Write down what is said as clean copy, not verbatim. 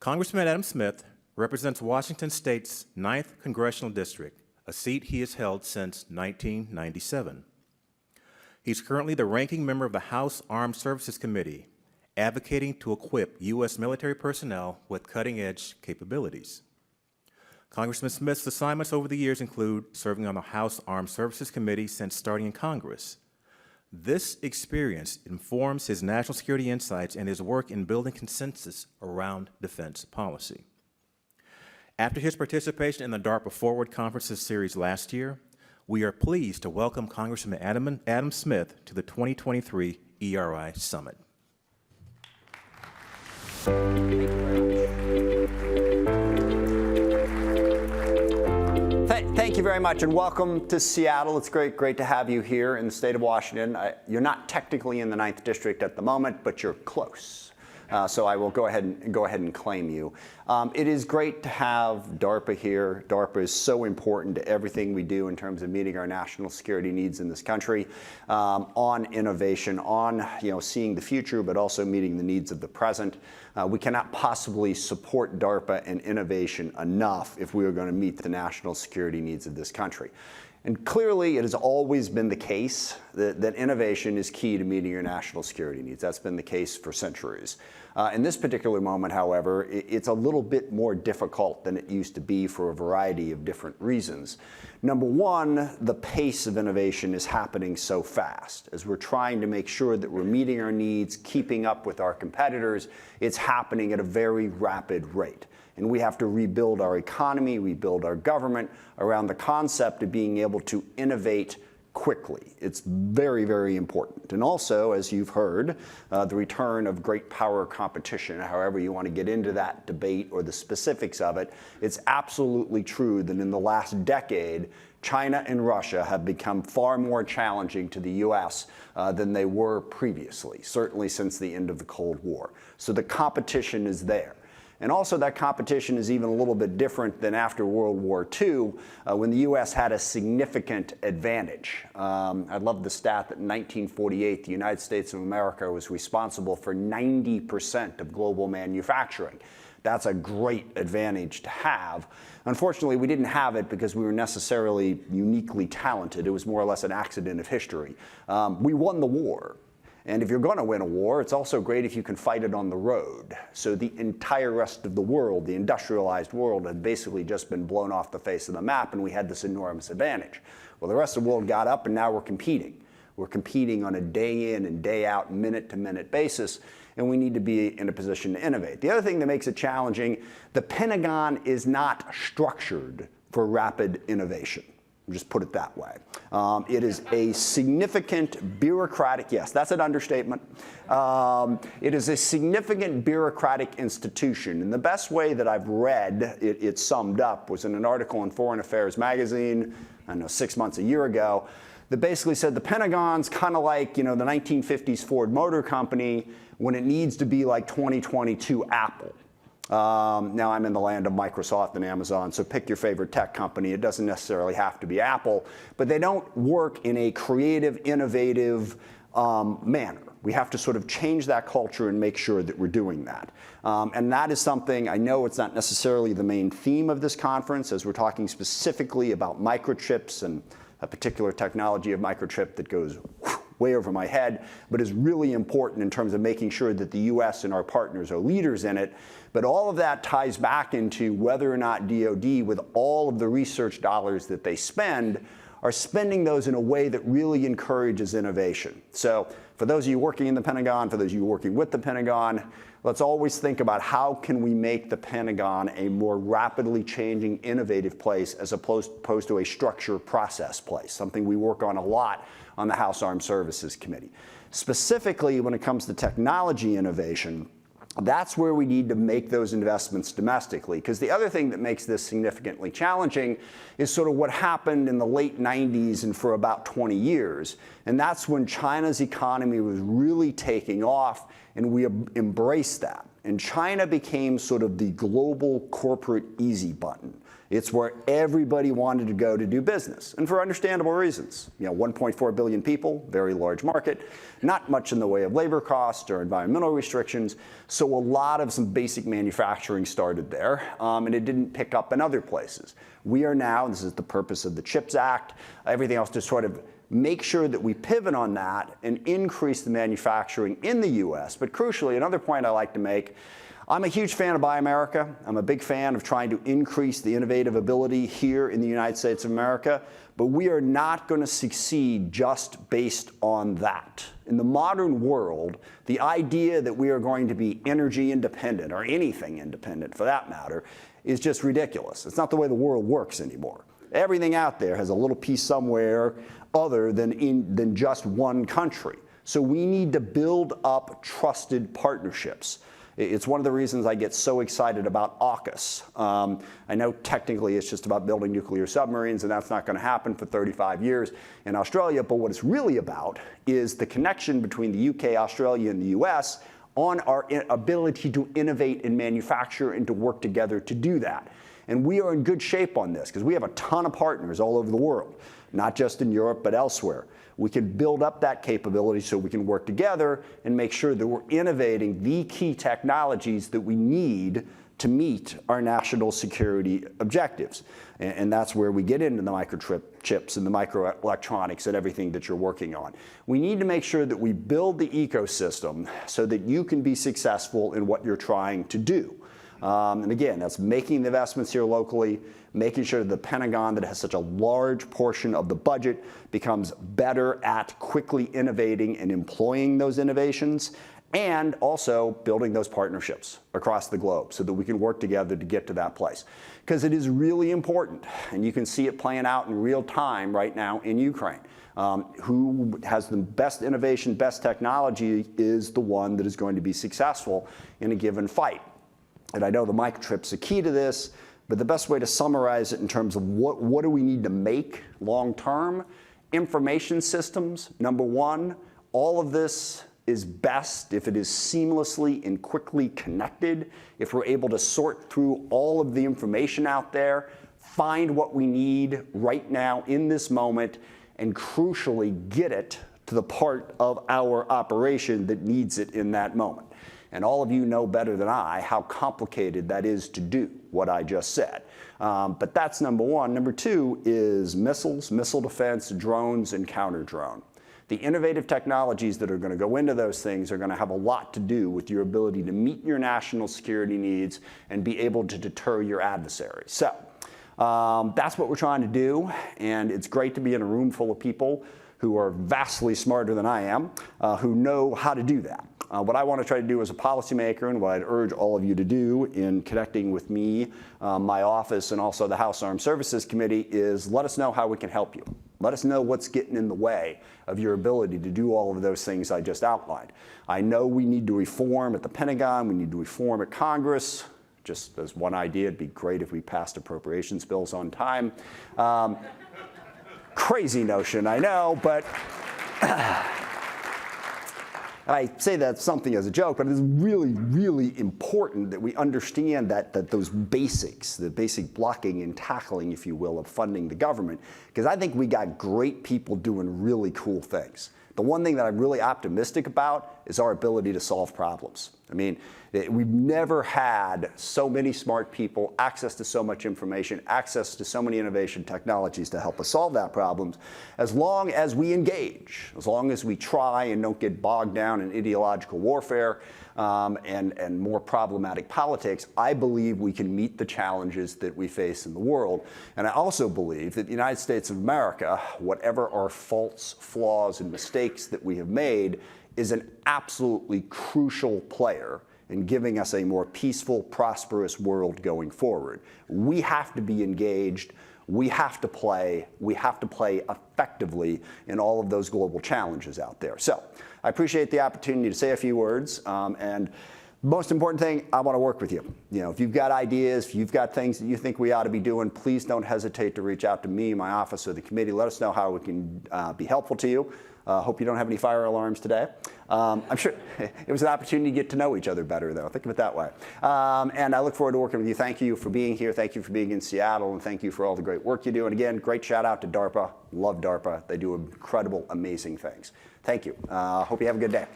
Congressman Adam Smith represents Washington State's 9th Congressional District, a seat he has held since 1997. He's currently the ranking member of the House Armed Services Committee, advocating to equip U.S. military personnel with cutting-edge capabilities. Congressman Smith's assignments over the years include serving on the House Armed Services Committee since starting in Congress. This experience informs his national security insights and his work in building consensus around defense policy. After his participation in the DARPA Forward Conferences series last year, we are pleased to welcome Congressman Adam Smith to the 2023 ERI Summit. Thank you very much, and welcome to Seattle. It's great to have you here in the state of Washington. You're not technically in the 9th District at the moment, but you're close. So I will go ahead and claim you. It is great to have DARPA here. DARPA is so important to everything we do in terms of meeting our national security needs in this country, on innovation, on seeing the future, but also meeting the needs of the present. We cannot possibly support DARPA and innovation enough if we are going to meet the national security needs of this country. And clearly, it has always been the case that innovation is key to meeting your national security needs. That's been the case for centuries. In this particular moment, however, it's a little bit more difficult than it used to be for a variety of different reasons. Number one, the pace of innovation is happening so fast. As we're trying to make sure that we're meeting our needs, keeping up with our competitors, it's happening at a very rapid rate. And we have to rebuild our economy, rebuild our government around the concept of being able to innovate quickly. It's very important. And also, as you've heard, the return of great power competition, however you want to get into that debate or the specifics of it, it's absolutely true that in the last decade, China and Russia have become far more challenging to the U.S. Than they were previously, certainly since the end of the Cold War. So the competition is there. And also that competition is even a little bit different than after World War II, when the U.S. had a significant advantage. I love the stat that in 1948, the United States of America was responsible for 90% of global manufacturing. That's a great advantage to have. Unfortunately, we didn't have it because we were necessarily uniquely talented. It was more or less an accident of history. We won the war. And if you're going to win a war, it's also great if you can fight it on the road. So the entire rest of the world, the industrialized world, had basically just been blown off the face of the map, and we had this enormous advantage. Well, the rest of the world got up, and now we're competing. We're competing on a day in and day out, minute-to-minute basis, and we need to be in a position to innovate. The other thing that makes it challenging, the Pentagon is not structured for rapid innovation. Just put it that way. It is a significant bureaucratic, yes, that's an understatement. It is a significant bureaucratic institution. And the best way that I've read it summed up was in an article in Foreign Affairs magazine, I don't know, 6 months, a year ago, that basically said the Pentagon's kind of like, the 1950s Ford Motor Company when it needs to be like 2022 Apple. Now I'm in the land of Microsoft and Amazon, so pick your favorite tech company. It doesn't necessarily have to be Apple, but they don't work in a creative, innovative manner. We have to sort of change that culture and make sure that we're doing that. And that is something, I know it's not necessarily the main theme of this conference, as we're talking specifically about microchips and a particular technology of microchip that goes way over my head, but is really important in terms of making sure that the U.S. and our partners are leaders in it. But all of that ties back into whether or not DoD, with all of the research dollars that they spend, are spending those in a way that really encourages innovation. So for those of you working in the Pentagon, for those of you working with the Pentagon, let's always think about how can we make the Pentagon a more rapidly changing, innovative place as opposed to a structure process place, something we work on a lot on the House Armed Services Committee. Specifically, when it comes to technology innovation, that's where we need to make those investments domestically. Because the other thing that makes this significantly challenging is sort of what happened in the late 90s and for about 20 years. And that's when China's economy was really taking off, and we embraced that. And China became sort of the global corporate easy button. It's where everybody wanted to go to do business, and for understandable reasons. 1.4 billion people, very large market, not much in the way of labor costs or environmental restrictions, so a lot of some basic manufacturing started there, and it didn't pick up in other places. We are now, this is the purpose of the CHIPS Act, everything else to sort of make sure that we pivot on that and increase the manufacturing in the US. But crucially, another point I like to make, I'm a huge fan of Buy America. I'm a big fan of trying to increase the innovative ability here in the United States of America, but we are not going to succeed just based on that. In the modern world, the idea that we are going to be energy independent, or anything independent for that matter, is just ridiculous. It's not the way the world works anymore. Everything out there has a little piece somewhere other than just one country. So we need to build up trusted partnerships. It's one of the reasons I get so excited about AUKUS. I know technically it's just about building nuclear submarines, and that's not going to happen for 35 years in Australia, but what it's really about is the connection between the UK, Australia, and the US on our ability to innovate and manufacture and to work together to do that. And we are in good shape on this because we have a ton of partners all over the world, not just in Europe, but elsewhere. We can build up that capability so we can work together and make sure that we're innovating the key technologies that we need to meet our national security objectives. And that's where we get into the microchips and the microelectronics and everything that you're working on. We need to make sure that we build the ecosystem so that you can be successful in what you're trying to do. And again, that's making the investments here locally, making sure that the Pentagon, that has such a large portion of the budget, becomes better at quickly innovating and employing those innovations, and also building those partnerships across the globe so that we can work together to get to that place. Because it is really important, and you can see it playing out in real time right now in Ukraine. Who has the best innovation, best technology is the one that is going to be successful in a given fight. And I know the microchip's the key to this, but the best way to summarize it in terms of what do we need to make long term? Information systems, number one. All of this is best if it is seamlessly and quickly connected, if we're able to sort through all of the information out there, find what we need right now in this moment, and crucially get it to the part of our operation that needs it in that moment. And all of you know better than I how complicated that is to do, what I just said. But that's number one. Number two is missiles, missile defense, drones, and counter-drone. The innovative technologies that are going to go into those things are going to have a lot to do with your ability to meet your national security needs and be able to deter your adversary. So that's what we're trying to do, and it's great to be in a room full of people who are vastly smarter than I am, who know how to do that. What I want to try to do as a policymaker, and what I'd urge all of you to do in connecting with me, my office, and also the House Armed Services Committee, is let us know how we can help you. Let us know what's getting in the way of your ability to do all of those things I just outlined. I know we need to reform at the Pentagon, we need to reform at Congress. Just as one idea, it'd be great if we passed appropriations bills on time. Crazy notion, I know, but I say that something as a joke, but it is really, really important that we understand that those basics, the basic blocking and tackling, if you will, of funding the government, because I think we got great people doing really cool things. The one thing that I'm really optimistic about is our ability to solve problems. I mean, we've never had so many smart people, access to so much information, access to so many innovation technologies to help us solve that problem. As long as we engage, as long as we try and don't get bogged down in ideological warfare and more problematic politics, I believe we can meet the challenges that we face in the world. And I also believe that the United States of America, whatever our faults, flaws, and mistakes that we have made, is an absolutely crucial player in giving us a more peaceful, prosperous world going forward. We have to be engaged. We have to play effectively in all of those global challenges out there. So I appreciate the opportunity to say a few words. And Most important thing, I want to work with you. You know, if you've got ideas, if you've got things that you think we ought to be doing, please don't hesitate to reach out to me, my office, or the committee. Let us know how we can be helpful to you. Hope you don't have any fire alarms today. I'm sure it was an opportunity to get to know each other better, though. Think of it that way. And I look forward to working with you. Thank you for being here. Thank you for being in Seattle. And thank you for all the great work you do. And again, great shout out to DARPA. Love DARPA. They do incredible, amazing things. Thank you. Hope you have a good day.